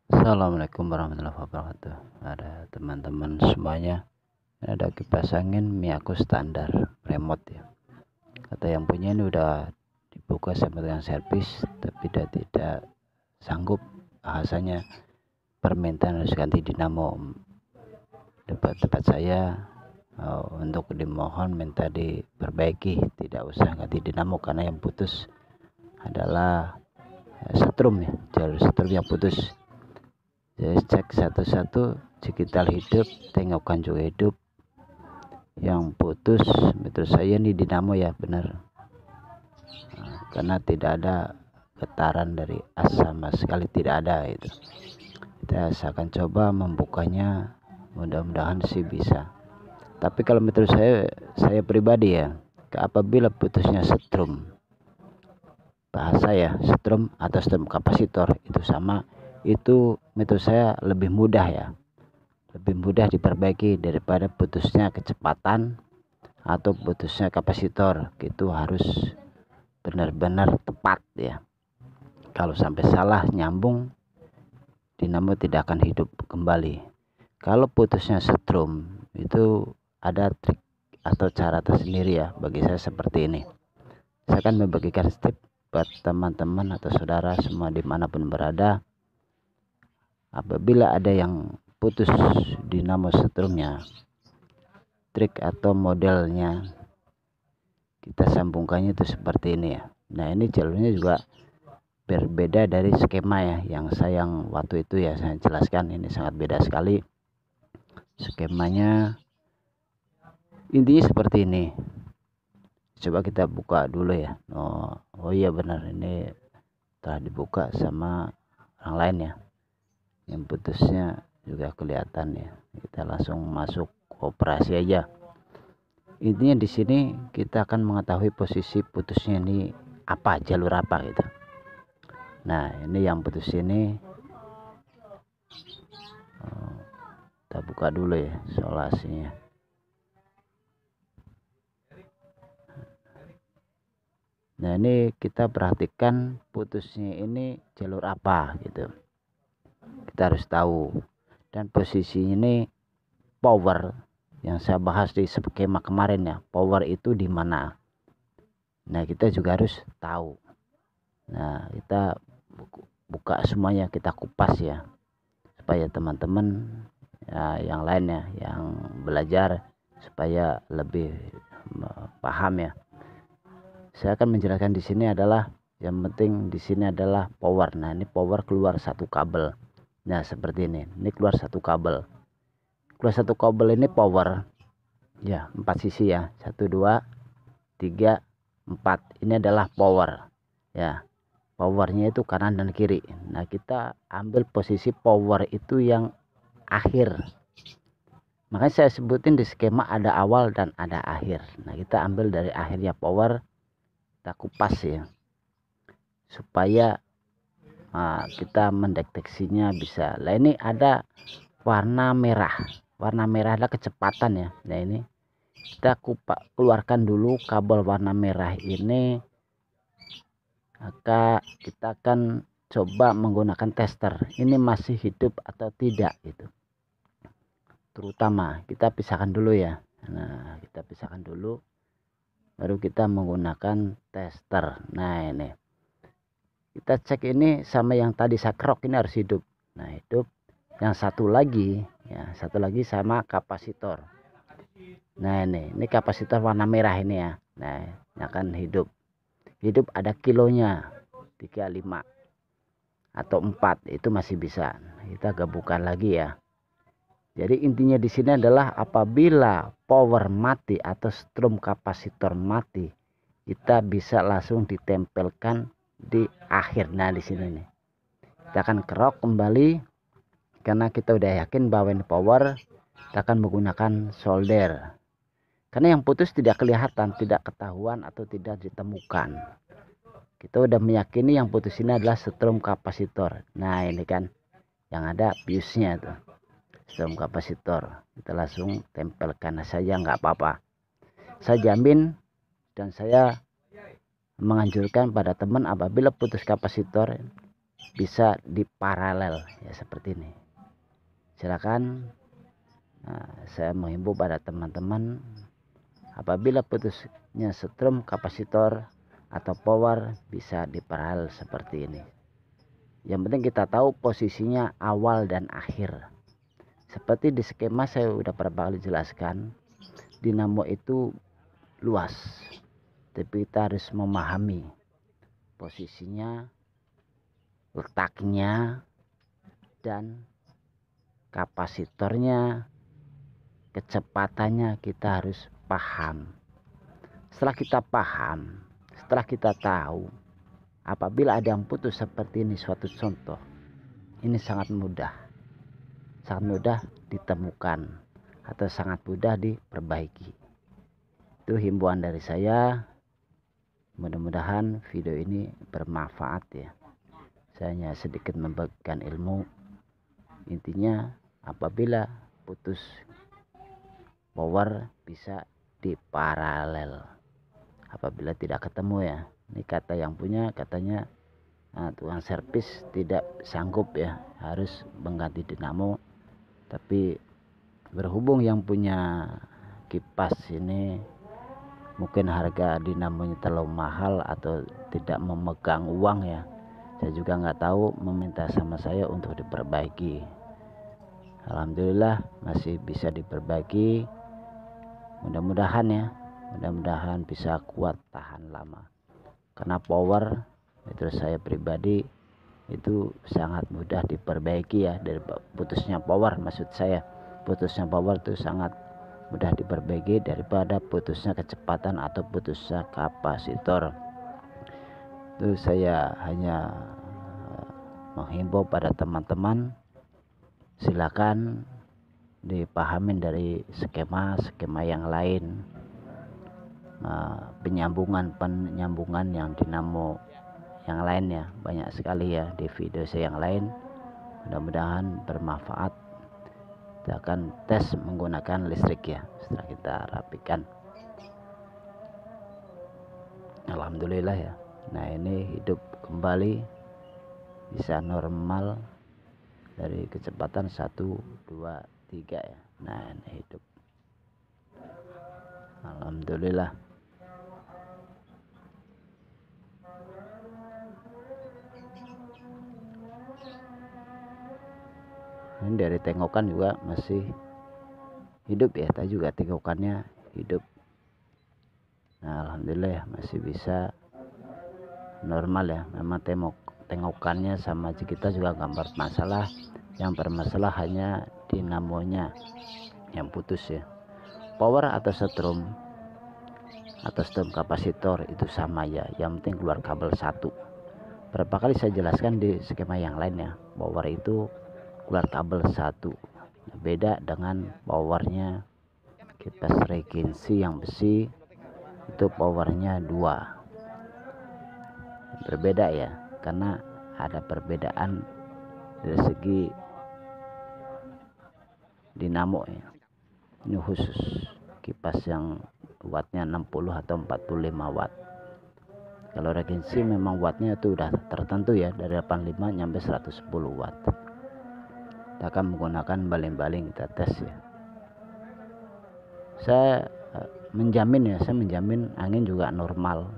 Assalamualaikum warahmatullahi wabarakatuh. Ada teman-teman semuanya, ada kipas angin Miyako standar remote ya. Kata yang punya ini udah dibuka sama dengan servis, tapi dia tidak sanggup, bahasanya permintaan harus ganti dinamo. Tempat saya untuk dimohon minta diperbaiki, tidak usah ganti dinamo karena yang putus adalah setrum ya, jalur setrum yang putus. Jadi cek satu-satu, digital hidup, tengokkan juga hidup. Yang putus menurut saya ini dinamo ya, benar. Karena tidak ada getaran dari as sama sekali, tidak ada itu. Kita akan coba membukanya, mudah-mudahan sih bisa. Tapi kalau menurut saya pribadi ya, apabila putusnya setrum, bahasa ya, setrum atau setrum kapasitor itu sama, itu menurut saya lebih mudah ya, lebih mudah diperbaiki daripada putusnya kecepatan atau putusnya kapasitor. Gitu harus benar-benar tepat ya. Kalau sampai salah nyambung, dinamo tidak akan hidup kembali. Kalau putusnya setrum, itu ada trik atau cara tersendiri ya bagi saya seperti ini. Saya akan membagikan step buat teman-teman atau saudara semua dimanapun berada. Apabila ada yang putus dinamo setrumnya, trik atau modelnya kita sambungkannya itu seperti ini ya. Nah, ini jalurnya juga berbeda dari skema ya yang waktu itu ya saya jelaskan. Ini sangat beda sekali skemanya. Intinya seperti ini. Coba kita buka dulu ya. Oh iya benar, ini telah dibuka sama orang lain ya. Yang putusnya juga kelihatan ya. Kita langsung masuk operasi aja. Intinya di sini kita akan mengetahui posisi putusnya ini apa, jalur apa gitu. Nah, ini yang putus ini kita buka dulu ya isolasinya. Nah, ini kita perhatikan putusnya ini jalur apa gitu. Kita harus tahu. Dan posisi ini power yang saya bahas di skema kemarin ya, power itu di mana. Nah, kita juga harus tahu. Nah, kita buka semuanya, kita kupas ya, supaya teman-teman ya, yang lain ya, yang belajar supaya lebih paham ya. Saya akan menjelaskan di sini adalah yang penting di sini adalah power. Nah, ini power keluar satu kabel. Nah, seperti ini. Ini keluar satu kabel. Keluar satu kabel ini power. Ya, 4 sisi ya. 1 2 3 4. Ini adalah power. Ya. Powernya itu kanan dan kiri. Nah, kita ambil posisi power itu yang akhir. Makanya saya sebutin di skema ada awal dan ada akhir. Nah, kita ambil dari akhirnya power, kita kupas ya, supaya kita mendeteksinya bisa. Nah, ini ada warna merah. Warna merah adalah kecepatan ya. Nah, ini kita keluarkan dulu kabel warna merah ini. Maka kita akan coba menggunakan tester. Ini masih hidup atau tidak itu. Terutama kita pisahkan dulu ya. Nah, kita pisahkan dulu, baru kita menggunakan tester. Nah, ini kita cek ini sama yang tadi sakrok, ini harus hidup. Nah, hidup. Yang satu lagi ya, satu lagi sama kapasitor. Nah, ini kapasitor warna merah ini ya. Nah, ini akan hidup. Hidup ada kilonya 35 atau 4, itu masih bisa. Kita gabungkan lagi ya. Jadi intinya di sini adalah apabila power mati atau strom kapasitor mati, kita bisa langsung ditempelkan di akhir. Nah, di sini nih. Kita akan kerok kembali karena kita udah yakin bahwa ini power. Kita akan menggunakan solder. Karena yang putus tidak kelihatan, tidak ketahuan atau tidak ditemukan. Kita udah meyakini yang putus ini adalah strom kapasitor. Nah, ini kan yang ada fuse-nya tuh. Strom kapasitor. Kita langsung tempelkan saja, nggak apa-apa. Saya jamin dan saya menganjurkan pada teman apabila putus kapasitor, bisa diparalel ya, seperti ini. Silakan. Saya menghimbau pada teman-teman, apabila putusnya setrum, kapasitor atau power bisa diparalel seperti ini. Yang penting kita tahu posisinya awal dan akhir. Seperti di skema saya udah beberapa kali jelaskan, dinamo itu luas, tapi kita harus memahami posisinya, letaknya, dan kapasitornya, kecepatannya kita harus paham. Setelah kita paham, setelah kita tahu, apabila ada yang putus seperti ini, suatu contoh, ini sangat mudah ditemukan atau sangat mudah diperbaiki. Itu himbauan dari saya. Mudah-mudahan video ini bermanfaat ya. Saya hanya sedikit membagikan ilmu. Intinya, apabila putus power bisa diparalel. Apabila tidak ketemu ya, ini kata yang punya, katanya tukang servis tidak sanggup ya, harus mengganti dinamo. Tapi berhubung yang punya kipas ini mungkin harga dinamonya terlalu mahal atau tidak memegang uang ya, saya juga nggak tahu, meminta sama saya untuk diperbaiki. Alhamdulillah masih bisa diperbaiki. Mudah-mudahan ya, mudah-mudahan bisa kuat, tahan lama. Karena power itu saya pribadi itu sangat mudah diperbaiki ya. Dari putusnya power, maksud saya putusnya power itu sangat mudah diperbaiki daripada putusnya kecepatan atau putusnya kapasitor. Itu saya hanya menghimbau pada teman-teman, silakan dipahamin dari skema yang lain, penyambungan yang dinamo yang lain ya, banyak sekali ya di video saya yang lain. Mudah-mudahan bermanfaat. Kita akan tes menggunakan listrik ya, setelah kita rapikan. Alhamdulillah ya. Nah, ini hidup kembali, bisa normal dari kecepatan 1, 2, 3 ya. Nah, ini hidup, alhamdulillah. Ini dari tengokan juga masih hidup ya, tadi juga tengokannya hidup. Nah, alhamdulillah ya, masih bisa normal ya. Memang tengokannya sama kita juga nggak bermasalah, yang bermasalah hanya dinamonya yang putus ya. Power atau setrum kapasitor itu sama ya, yang penting keluar kabel satu. Berapa kali saya jelaskan di skema yang lain ya, power itu keluar kabel satu, beda dengan powernya kipas regensi yang besi, itu powernya 2. Berbeda ya, karena ada perbedaan dari segi dinamo ya. Ini khusus kipas yang wattnya 60 atau 45 watt. Kalau regensi memang wattnya itu udah tertentu ya, dari 85 nyampe 110 watt. Kita akan menggunakan baling-baling, kita tes ya. Saya menjamin angin juga normal,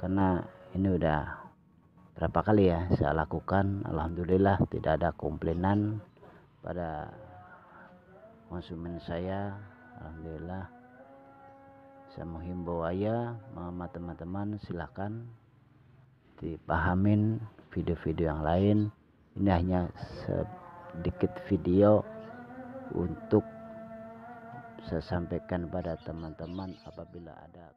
karena ini udah berapa kali ya saya lakukan. Alhamdulillah tidak ada komplainan pada konsumen saya. Alhamdulillah. Saya menghimbau aja sama teman-teman, silahkan dipahamin video-video yang lain. Ini hanya sedikit video untuk saya sampaikan pada teman-teman apabila ada